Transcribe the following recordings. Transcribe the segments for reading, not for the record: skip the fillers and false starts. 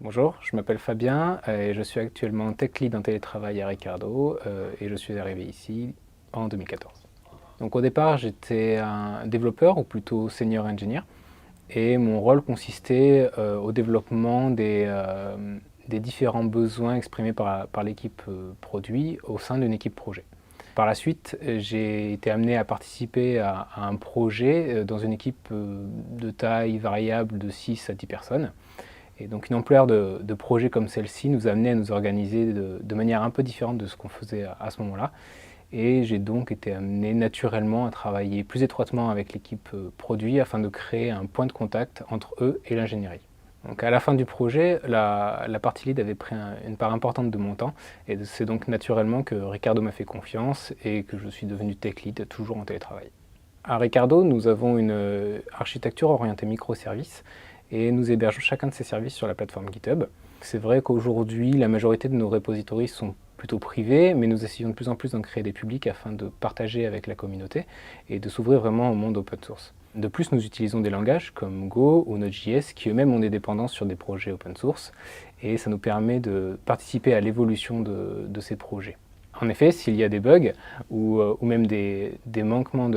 Bonjour, je m'appelle Fabien et je suis actuellement tech lead en télétravail à Ricardo et je suis arrivé ici en 2014. Donc au départ, j'étais un développeur ou plutôt senior engineer et mon rôle consistait au développement des différents besoins exprimés par l'équipe produit au sein d'une équipe projet. Par la suite, j'ai été amené à participer à un projet dans une équipe de taille variable de 6 à 10 personnes. Et donc une ampleur de projet comme celle-ci nous a amené à nous organiser de manière un peu différente de ce qu'on faisait à ce moment-là. Et j'ai donc été amené naturellement à travailler plus étroitement avec l'équipe produit afin de créer un point de contact entre eux et l'ingénierie. Donc à la fin du projet, la partie lead avait pris une part importante de mon temps et c'est donc naturellement que Ricardo m'a fait confiance et que je suis devenu tech lead toujours en télétravail. À Ricardo, nous avons une architecture orientée microservices et nous hébergeons chacun de ces services sur la plateforme GitHub. C'est vrai qu'aujourd'hui, la majorité de nos repositories sont plutôt privés, mais nous essayons de plus en plus d'en créer des publics afin de partager avec la communauté et de s'ouvrir vraiment au monde open source. De plus, nous utilisons des langages comme Go ou Node.js qui eux-mêmes ont des dépendances sur des projets open source et ça nous permet de participer à l'évolution de ces projets. En effet, s'il y a des bugs ou même des manquements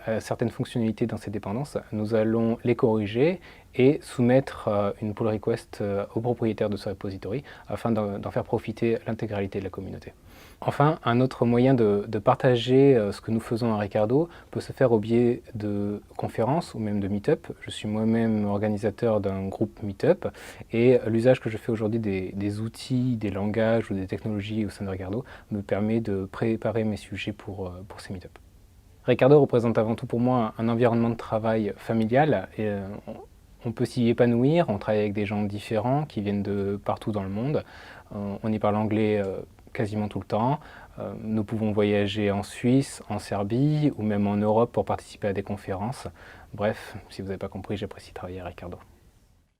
à certaines fonctionnalités dans ces dépendances, nous allons les corriger et soumettre une pull request au propriétaire de ce repository afin d'en faire profiter l'intégralité de la communauté. Enfin, un autre moyen de partager ce que nous faisons à Ricardo peut se faire au biais de conférences ou même de meet-up. Je suis moi-même organisateur d'un groupe meet-up et l'usage que je fais aujourd'hui des outils, des langages ou des technologies au sein de Ricardo me permet de préparer mes sujets pour ces meet-up. Ricardo représente avant tout pour moi un environnement de travail familial et on peut s'y épanouir, on travaille avec des gens différents qui viennent de partout dans le monde, on y parle anglais quasiment tout le temps. Nous pouvons voyager en Suisse, en Serbie ou même en Europe pour participer à des conférences. Bref, si vous n'avez pas compris, j'apprécie travailler à Ricardo.